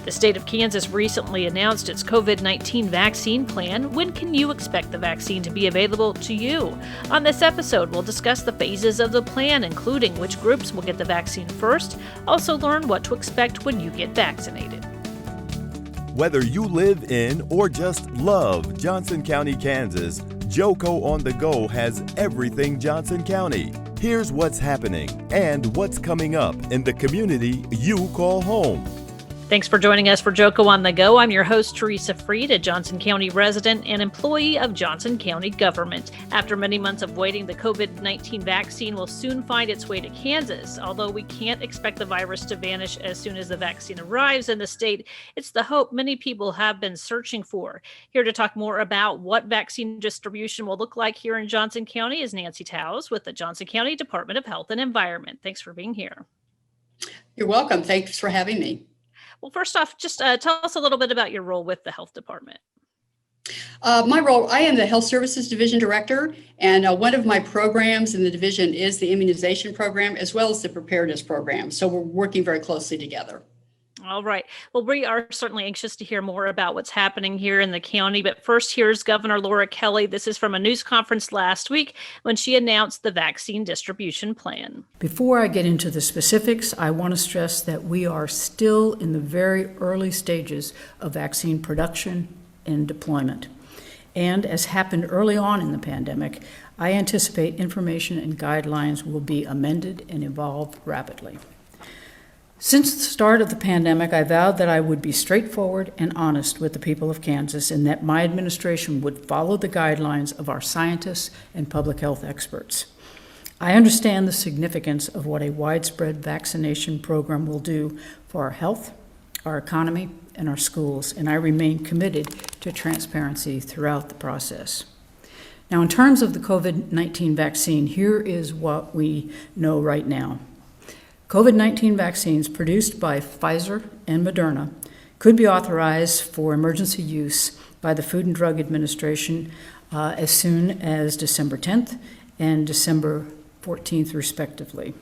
The state of Kansas recently announced its COVID-19 vaccine plan. When can you expect the vaccine to be available to you? On this episode, we'll discuss the phases of the plan, including which groups will get the vaccine first. Also learn what to expect when you get vaccinated. Whether you live in or just love Johnson County, Kansas, JoCo on the Go has everything Johnson County. Here's what's happening and what's coming up in the community you call home. Thanks for joining us for JoCo on the Go. I'm your host, Teresa Freed, a Johnson County resident and employee of Johnson County government. After many months of waiting, the COVID-19 vaccine will soon find its way to Kansas. Although we can't expect the virus to vanish as soon as the vaccine arrives in the state, it's the hope many people have been searching for. Here to talk more about what vaccine distribution will look like here in Johnson County is Nancy Towes with the Johnson County Department of Health and Environment. Thanks for being here. You're welcome. Thanks for having me. Well, first off, just tell us a little bit about your role with the health department. My role, I am the Health Services Division Director, and one of my programs in the division is the immunization program as well as the preparedness program. So we're working very closely together. All right. Well, we are certainly anxious to hear more about what's happening here in the county. But first, here's Governor Laura Kelly. This is from a news conference last week when she announced the vaccine distribution plan. Before I get into the specifics, I want to stress that we are still in the very early stages of vaccine production and deployment. And as happened early on in the pandemic, I anticipate information and guidelines will be amended and evolve rapidly. Since the start of the pandemic, I vowed that I would be straightforward and honest with the people of Kansas and that my administration would follow the guidelines of our scientists and public health experts. I understand the significance of what a widespread vaccination program will do for our health, our economy, and our schools, and I remain committed to transparency throughout the process. Now, in terms of the COVID-19 vaccine, here is what we know right now. COVID-19 vaccines produced by Pfizer and Moderna could be authorized for emergency use by the Food and Drug Administration as soon as December 10th and December 14th, respectively.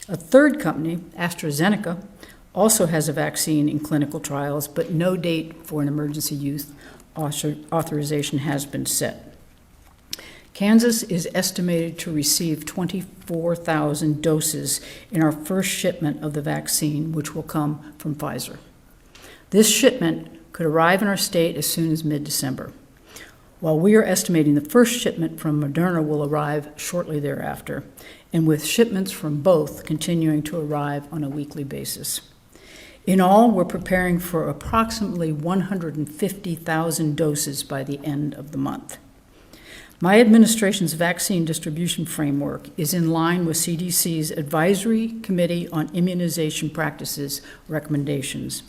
A third company, AstraZeneca, also has a vaccine in clinical trials, but no date for an emergency use authorization has been set. Kansas is estimated to receive 24,000 doses in our first shipment of the vaccine, which will come from Pfizer. This shipment could arrive in our state as soon as mid-December, while we are estimating the first shipment from Moderna will arrive shortly thereafter, and with shipments from both continuing to arrive on a weekly basis. In all, we're preparing for approximately 150,000 doses by the end of the month. My administration's vaccine distribution framework is in line with CDC's Advisory Committee on Immunization Practices recommendations.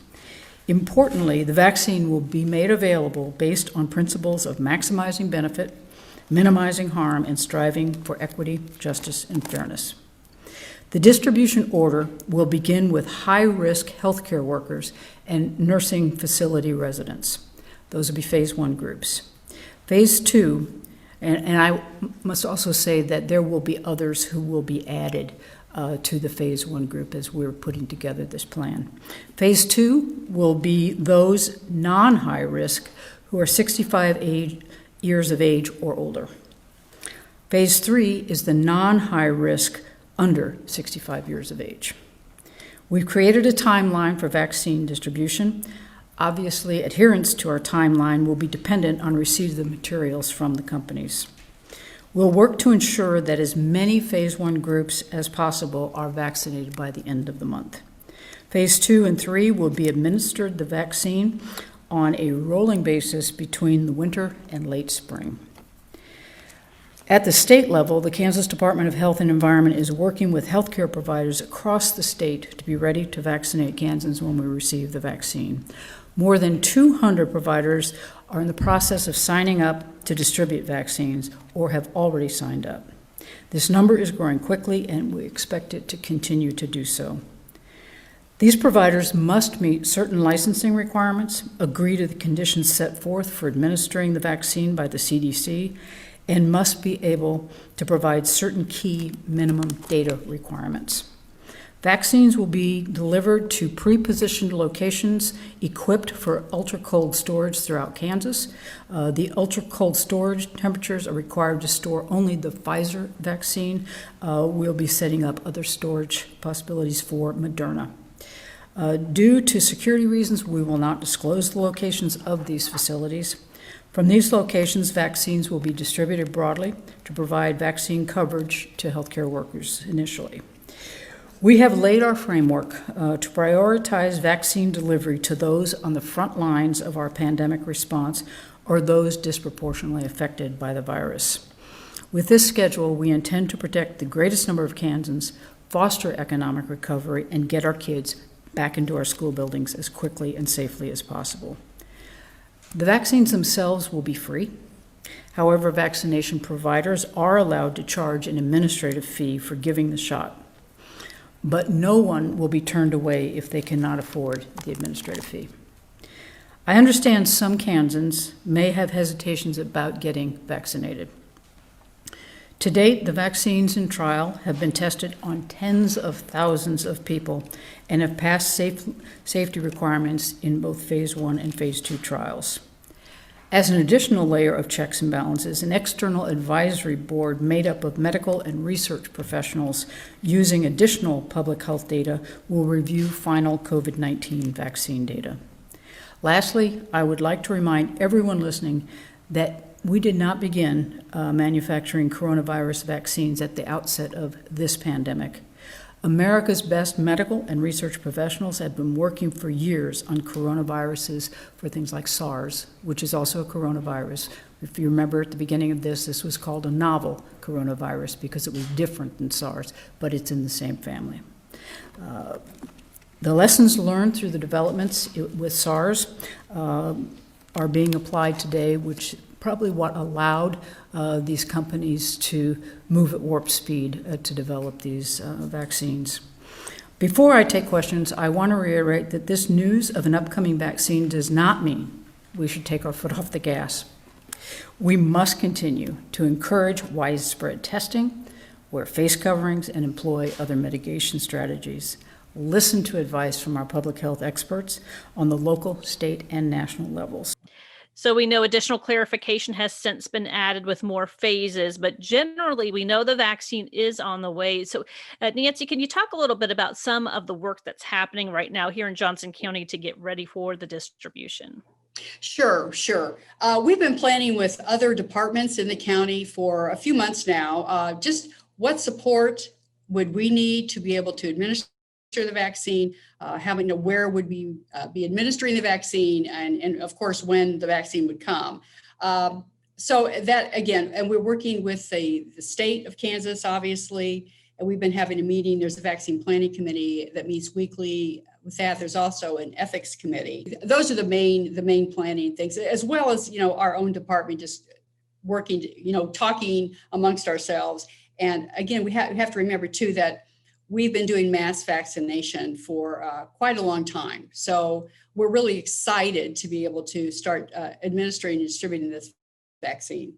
Importantly, the vaccine will be made available based on principles of maximizing benefit, minimizing harm, and striving for equity, justice, and fairness. The distribution order will begin with high-risk healthcare workers and nursing facility residents. Those will be phase 1 groups. Phase 2, and I must also say that there will be others who will be added to the phase 1 group as we're putting together this plan. Phase 2 will be those non-high risk who are 65 years of age or older. Phase 3 is the non-high risk under 65 years of age. We've created a timeline for vaccine distribution. Obviously, adherence to our timeline will be dependent on receipt of the materials from the companies. We'll work to ensure that as many phase 1 groups as possible are vaccinated by the end of the month. Phase 2 and 3 will be administered the vaccine on a rolling basis between the winter and late spring. At the state level, the Kansas Department of Health and Environment is working with healthcare providers across the state to be ready to vaccinate Kansans when we receive the vaccine. More than 200 providers are in the process of signing up to distribute vaccines or have already signed up. This number is growing quickly, and we expect it to continue to do so. These providers must meet certain licensing requirements, agree to the conditions set forth for administering the vaccine by the CDC, and must be able to provide certain key minimum data requirements. Vaccines will be delivered to pre-positioned locations equipped for ultra-cold storage throughout Kansas. The ultra-cold storage temperatures are required to store only the Pfizer vaccine. We'll be setting up other storage possibilities for Moderna. Due to security reasons, we will not disclose the locations of these facilities. From these locations, vaccines will be distributed broadly to provide vaccine coverage to healthcare workers initially. We have laid our framework to prioritize vaccine delivery to those on the front lines of our pandemic response or those disproportionately affected by the virus. With this schedule, we intend to protect the greatest number of Kansans, foster economic recovery, and get our kids back into our school buildings as quickly and safely as possible. The vaccines themselves will be free. However, vaccination providers are allowed to charge an administrative fee for giving the shot. But no one will be turned away if they cannot afford the administrative fee. I understand some Kansans may have hesitations about getting vaccinated. To date, the vaccines in trial have been tested on tens of thousands of people and have passed safety requirements in both phase 1 and phase 2 trials. As an additional layer of checks and balances, an external advisory board made up of medical and research professionals using additional public health data will review final COVID-19 vaccine data. Lastly, I would like to remind everyone listening that we did not begin manufacturing coronavirus vaccines at the outset of this pandemic. America's best medical and research professionals have been working for years on coronaviruses for things like SARS, which is also a coronavirus. If you remember at the beginning of this was called a novel coronavirus because it was different than SARS, but it's in the same family. The lessons learned through the developments with SARS are being applied today, which probably what allowed these companies to move at warp speed to develop these vaccines. Before I take questions, I want to reiterate that this news of an upcoming vaccine does not mean we should take our foot off the gas. We must continue to encourage widespread testing, wear face coverings, and employ other mitigation strategies. Listen to advice from our public health experts on the local, state, and national levels. So we know additional clarification has since been added with more phases, but generally we know the vaccine is on the way. So Nancy, can you talk a little bit about some of the work that's happening right now here in Johnson County to get ready for the distribution? Sure. We've been planning with other departments in the county for a few months now. Just what support would we need to be able to administer the vaccine, having to where would we be administering the vaccine, and of course when the vaccine would come. So that again, and we're working with the state of Kansas, obviously, and we've been having a meeting. There's a vaccine planning committee that meets weekly. With that, there's also an ethics committee. Those are the main planning things, as well as our own department just working, talking amongst ourselves. And again, we have to remember too that we've been doing mass vaccination for quite a long time. So we're really excited to be able to start administering and distributing this vaccine.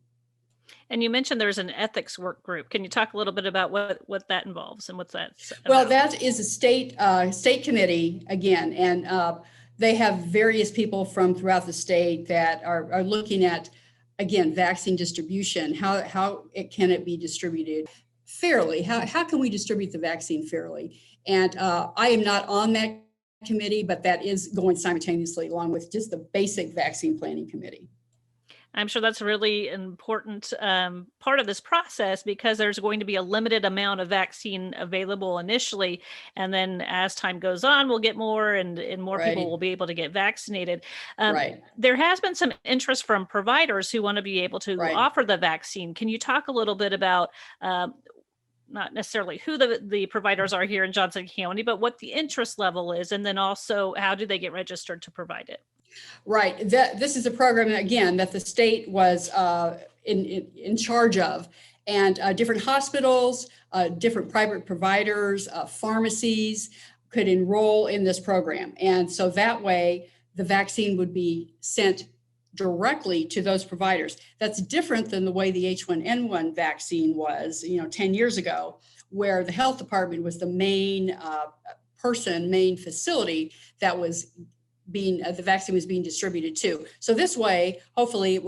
And you mentioned there's an ethics work group. Can you talk a little bit about what that involves and what's that about? Well, that is a state committee again, and they have various people from throughout the state that are looking at, again, vaccine distribution. How can it be distributed fairly? How can we distribute the vaccine fairly? And I am not on that committee, but that is going simultaneously along with just the basic vaccine planning committee. I'm sure that's a really important part of this process because there's going to be a limited amount of vaccine available initially. And then as time goes on, we'll get more and more Right. people will be able to get vaccinated. Right. There has been some interest from providers who want to be able to Right. offer the vaccine. Can you talk a little bit about not necessarily who the providers are here in Johnson County, but what the interest level is, and then also how do they get registered to provide it? Right. This is a program, again, that the state was in charge of, and different hospitals, different private providers, pharmacies could enroll in this program. And so that way the vaccine would be sent directly to those providers. That's different than the way the H1N1 vaccine was, 10 years ago, where the health department was the main main facility that was the vaccine was being distributed to. So this way, hopefully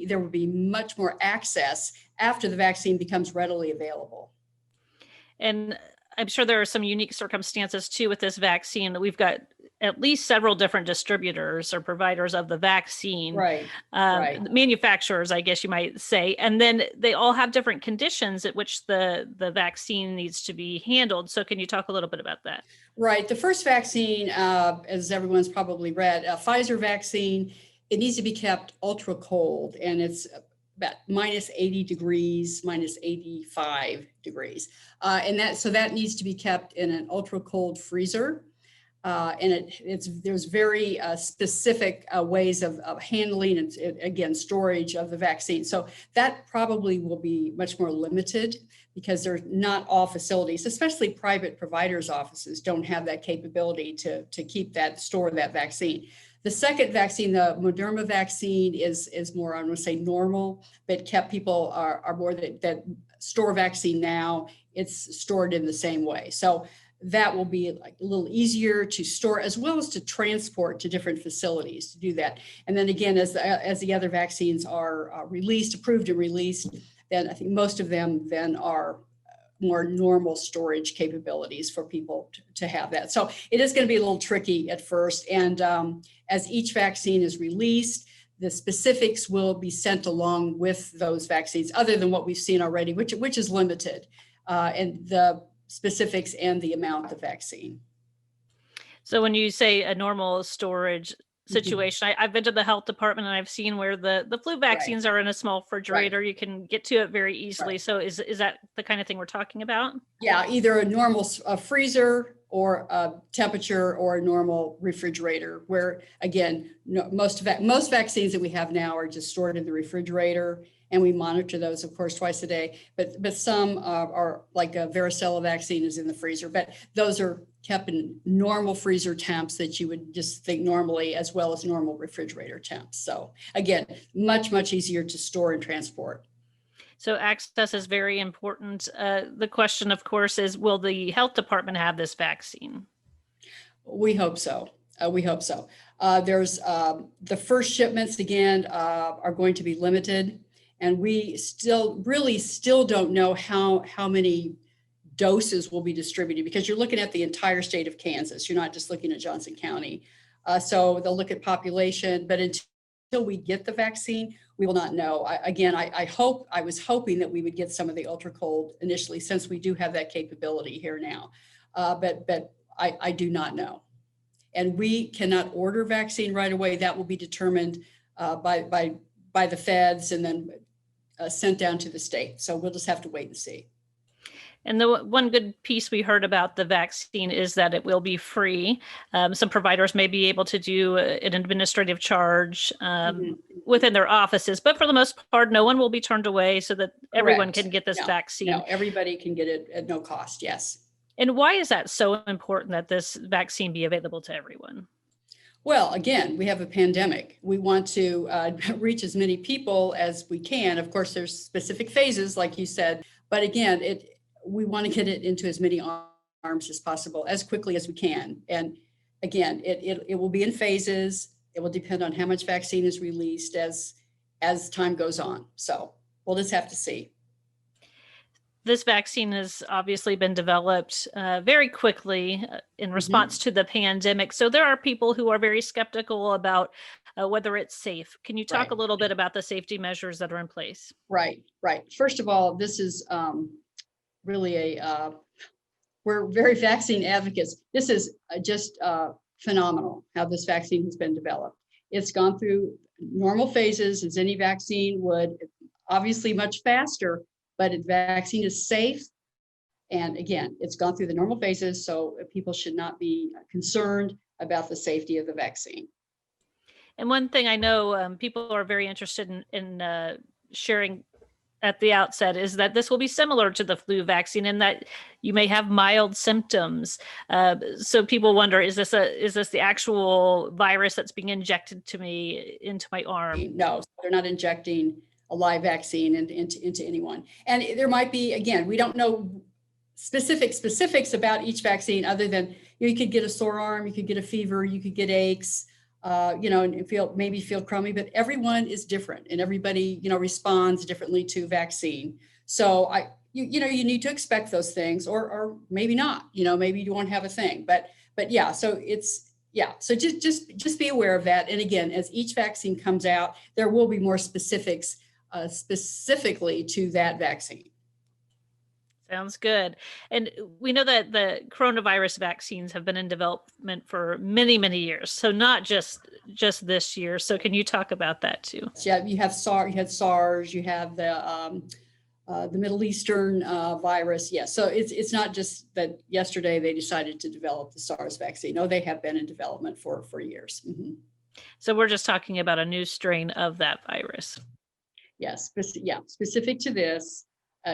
there will be much more access after the vaccine becomes readily available. And I'm sure there are some unique circumstances too with this vaccine, that we've got at least several different distributors or providers of the vaccine, Right. Manufacturers, I guess you might say, and then they all have different conditions at which the vaccine needs to be handled. So can you talk a little bit about that? Right. The first vaccine, as everyone's probably read, a Pfizer vaccine, it needs to be kept ultra cold, and it's about minus 80 degrees, minus 85 degrees. And that needs to be kept in an ultra cold freezer. And there's very specific ways of handling and, again, storage of the vaccine. So that probably will be much more limited, because they're not all facilities, especially private providers' offices, don't have that capability to store that vaccine. The second vaccine, the Moderna vaccine, is more, I want to say, normal, but people are more that store vaccine now. It's stored in the same way. So that will be like a little easier to store, as well as to transport to different facilities to do that. And then again, as the other vaccines are approved and released, then I think most of them then are more normal storage capabilities for people to have that. So it is going to be a little tricky at first. And as each vaccine is released, the specifics will be sent along with those vaccines, other than what we've seen already, which is limited, and the specifics and the amount of vaccine. So when you say a normal storage situation, I've been to the health department and I've seen where the flu vaccines are in a small refrigerator. Right. You can get to it very easily. Right. So is that the kind of thing we're talking about? Yeah, either a normal freezer or a temperature, or a normal refrigerator, where again, most vaccines that we have now are just stored in the refrigerator, and we monitor those, of course, twice a day. But some are like a varicella vaccine is in the freezer, but those are kept in normal freezer temps that you would just think normally, as well as normal refrigerator temps. So again, much, much easier to store and transport. So access is very important. The question, of course, is, will the health department have this vaccine? We hope so. There's the first shipments, again, are going to be limited. And we still don't know how many doses will be distributed, because you're looking at the entire state of Kansas. You're not just looking at Johnson County. So they'll look at population, but until we get the vaccine, we will not know. I was hoping that we would get some of the ultra cold initially, since we do have that capability here now. But I do not know. And we cannot order vaccine right away. That will be determined by the feds, and then sent down to the state. So we'll just have to wait and see. And the one good piece we heard about the vaccine is that it will be free. Some providers may be able to do an administrative charge within their offices, but for the most part, no one will be turned away, so that everyone can get this vaccine. No, everybody can get it at no cost, yes. And why is that so important, that this vaccine be available to everyone? Well, again, we have a pandemic. We want to reach as many people as we can. Of course, there's specific phases, like you said, but again, we want to get it into as many arms as possible, as quickly as we can. And again, it will be in phases. It will depend on how much vaccine is released as time goes on. So we'll just have to see. This vaccine has obviously been developed very quickly in response to the pandemic. So there are people who are very skeptical about whether it's safe. Can you talk a little bit about the safety measures that are in place? Right. First of all, this is really we're very vaccine advocates. This is just phenomenal how this vaccine has been developed. It's gone through normal phases as any vaccine would, obviously much faster, but the vaccine is safe. And again, it's gone through the normal phases, so people should not be concerned about the safety of the vaccine. And one thing I know people are very interested in sharing at the outset is that this will be similar to the flu vaccine, in that you may have mild symptoms. So people wonder, is this the actual virus that's being injected into my arm? No, they're not injecting a live vaccine into anyone. And there might be, again, we don't know specifics about each vaccine other than you could get a sore arm, you could get a fever, you could get aches, and feel crummy, but everyone is different and everybody, responds differently to vaccine. So you need to expect those things or maybe not, maybe you won't have a thing, but yeah, so so just be aware of that. And again, as each vaccine comes out, there will be more specifics specifically to that vaccine. Sounds good. And we know that the coronavirus vaccines have been in development for many, many years. So not just this year. So can you talk about that too? Yeah, you had SARS, you have the Middle Eastern virus. Yeah, so it's not just that yesterday they decided to develop the SARS vaccine. No, they have been in development for years. Mm-hmm. So we're just talking about a new strain of that virus. Yes, specific to this.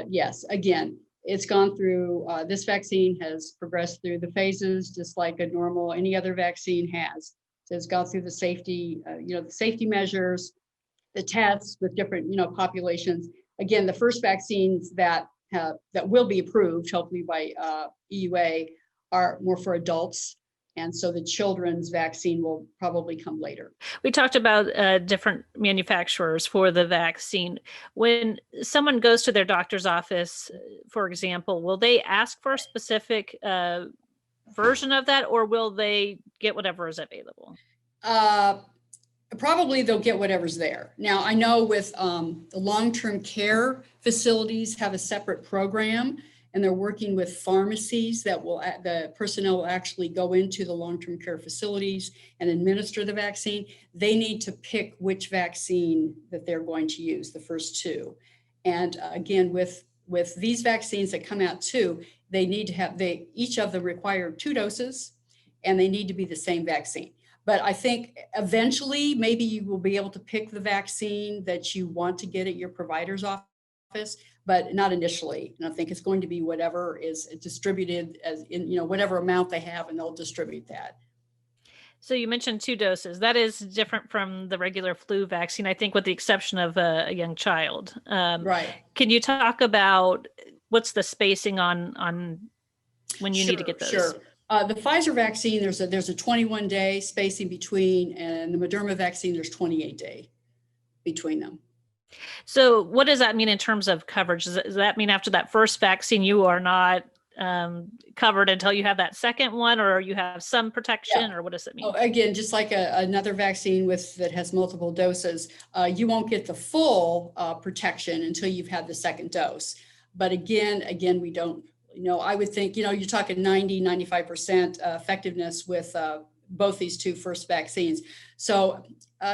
Yes, again, it's gone through, this vaccine has progressed through the phases just like any other vaccine has. So it's gone through the safety, the safety measures, the tests with different, populations. Again, the first vaccines that will be approved, hopefully by EUA, are more for adults. And so the children's vaccine will probably come later. We talked about different manufacturers for the vaccine. When someone goes to their doctor's office, for example, will they ask for a specific version of that, or will they get whatever is available? Probably they'll get whatever's there. Now, I know with the long-term care facilities have a separate program, and they're working with pharmacies that the personnel will actually go into the long-term care facilities and administer the vaccine. They need to pick which vaccine that they're going to use, the first two. And again, with these vaccines that come out too, they need to have, each of them require 2 doses, and they need to be the same vaccine. But I think eventually maybe you will be able to pick the vaccine that you want to get at your provider's office, but not initially. And I think it's going to be whatever is distributed as in, whatever amount they have, and they'll distribute that. So you mentioned 2 doses. That is different from the regular flu vaccine, I think, with the exception of a young child. Right. Can you talk about what's the spacing on when you need to get those? Sure. The Pfizer vaccine, there's a 21-day spacing between, and the Moderna vaccine, there's 28-day between them. So what does that mean in terms of coverage? Does that mean after that first vaccine, you are not covered until you have that second one, or you have some protection, or what does it mean? Again, just like another vaccine that has multiple doses, you won't get the full protection until you've had the second dose. But again, we don't, I would think, you're talking 95% effectiveness with both these 2 first vaccines. So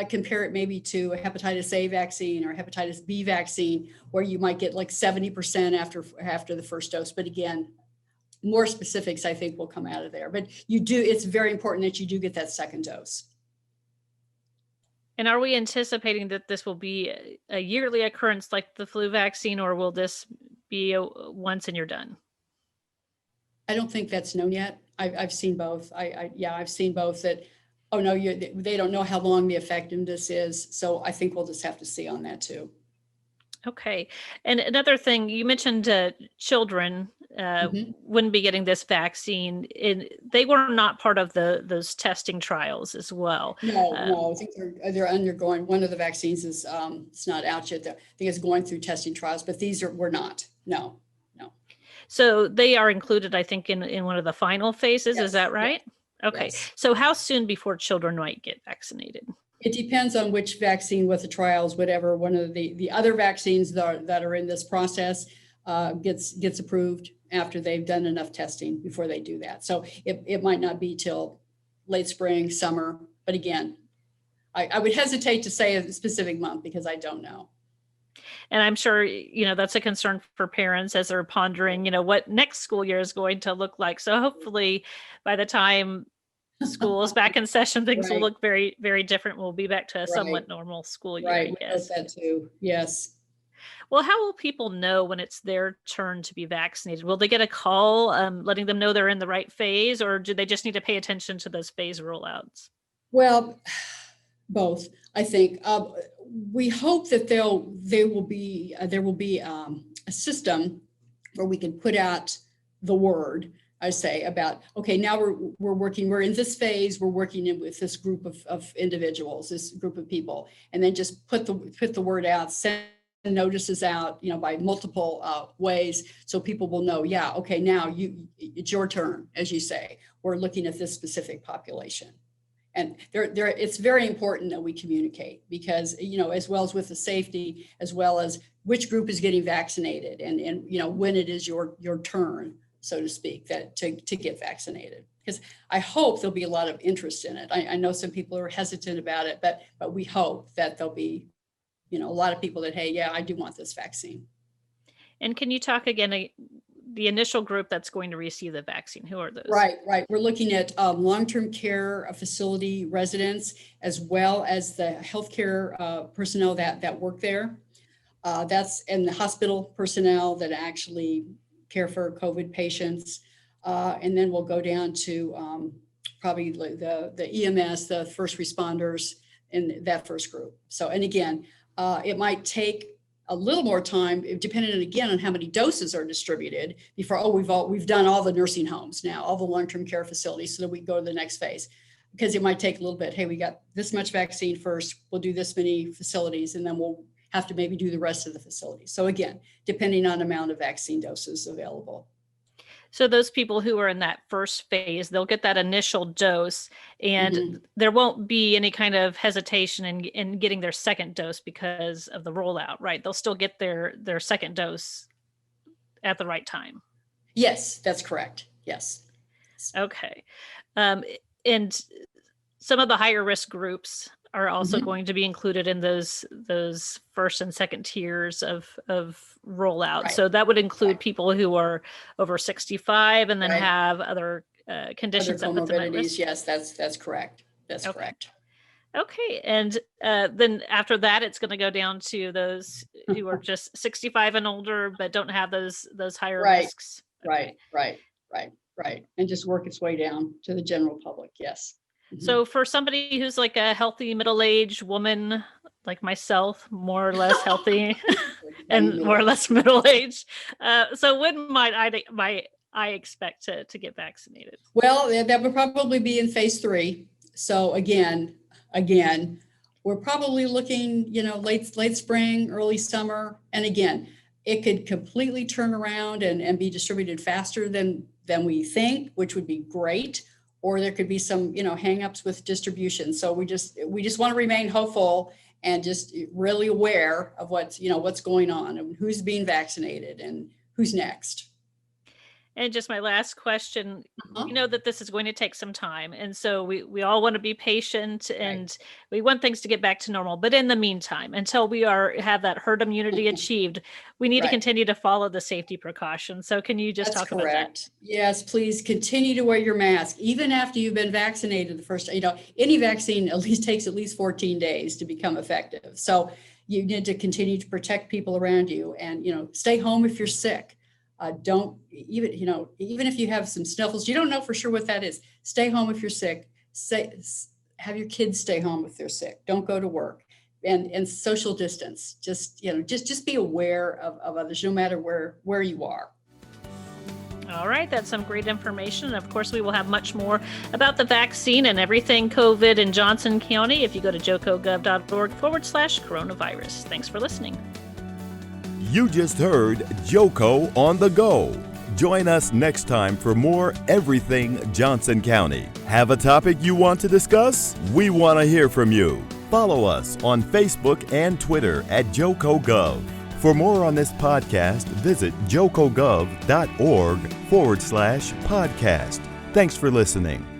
compare it maybe to a hepatitis A vaccine or hepatitis B vaccine, where you might get like 70% after the first dose. But again, more specifics I think will come out of there. But it's very important that you do get that second dose. And are we anticipating that this will be a yearly occurrence like the flu vaccine, or will this be a once and you're done? I don't think that's known yet. I've seen both. I've seen both that, they don't know how long the effectiveness is. So I think we'll just have to see on that too. Okay. And another thing, you mentioned children wouldn't be getting this vaccine, and they were not part of those testing trials as well. No, I think they're undergoing, one of the vaccines is, it's not out yet. I think it's going through testing trials, but we're not, no. So they are included, I think, in one of the final phases. Yes. Is that right? Yes. Okay. Yes. So how soon before children might get vaccinated? It depends on which vaccine, what the trials, whatever. One of the other vaccines that are in this process gets approved after they've done enough testing before they do that. So it might not be till late spring, summer. But again, I would hesitate to say a specific month because I don't know. And I'm sure, that's a concern for parents as they're pondering, what next school year is going to look like. So hopefully by the time school is back in session, things will look very, very different. We'll be back to a somewhat normal school year, I guess. We hope that too. Yes. Well, how will people know when it's their turn to be vaccinated? Will they get a call letting them know they're in the right phase, or do they just need to pay attention to those phase rollouts? Well, both, I think. We hope that there will be a system where we can put out the word, I say, about, okay, now we're in this phase, we're working in with this group of individuals, this group of people, and then just put the word out, send notices out, by multiple ways, so people will know, yeah, okay, now it's your turn, as you say, we're looking at this specific population. And it's very important that we communicate, because, as well as with the safety, as well as which group is getting vaccinated, and when it is your turn, so to speak, to get vaccinated. Because I hope there'll be a lot of interest in it. I know some people are hesitant about it, but we hope that there'll be, a lot of people that, hey, yeah, I do want this vaccine. And can you talk again, the initial group that's going to receive the vaccine? Who are those? Right. We're looking at long-term care facility residents, as well as the healthcare personnel that work there. And the hospital personnel that actually care for COVID patients. And then we'll go down to probably the EMS, the first responders in that first group. So, and again, it might take a little more time, depending again on how many doses are distributed before, we've done all the nursing homes now, all the long-term care facilities, so that we go to the next phase. Because it might take a little bit. Hey, we got this much vaccine first, we'll do this many facilities, and then we'll have to maybe do the rest of the facilities. So again, depending on amount of vaccine doses available. So those people who are in that first phase, they'll get that initial dose, and there won't be any kind of hesitation in getting their second dose because of the rollout, right? They'll still get their second dose at the right time. Yes, that's correct. Yes. Okay. And some of the higher risk groups are also going to be included in those first and second tiers of rollout. Right. So that would include people who are over 65 and then have other conditions. Other comorbidities. Yes, that's correct. That's correct. Okay. And then after that, it's going to go down to those who are just 65 and older, but don't have those higher risks. Okay. Right. And just work its way down to the general public. Yes. So for somebody who's like a healthy middle-aged woman like myself, more or less healthy and more or less middle-aged, so when might I expect to get vaccinated? Well, that would probably be in phase 3. So again, we're probably looking, late spring, early summer. And again, it could completely turn around and be distributed faster than we think, which would be great. Or there could be some, hangups with distribution. So we just want to remain hopeful and just really aware of what's going on and who's being vaccinated and who's next. And just my last question, you know that this is going to take some time. And so we all want to be patient and we want things to get back to normal. But in the meantime, until we have that herd immunity achieved, we need to continue to follow the safety precautions. So can you just talk about that? Yes, please continue to wear your mask. Even after you've been vaccinated the first, any vaccine takes at least 14 days to become effective. So you need to continue to protect people around you and, stay home if you're sick. Don't even if you have some sniffles, you don't know for sure what that is. Stay home if you're sick. Have your kids stay home if they're sick. Don't go to work, and social distance. Just be aware of others, no matter where you are. All right, that's some great information. And of course, we will have much more about the vaccine and everything COVID in Johnson County if you go to jocogov.org/coronavirus. Thanks for listening. You just heard JoCo on the Go. Join us next time for more Everything Johnson County. Have a topic you want to discuss? We want to hear from you. Follow us on Facebook and Twitter at JoCoGov. For more on this podcast, visit jocogov.org/podcast. Thanks for listening.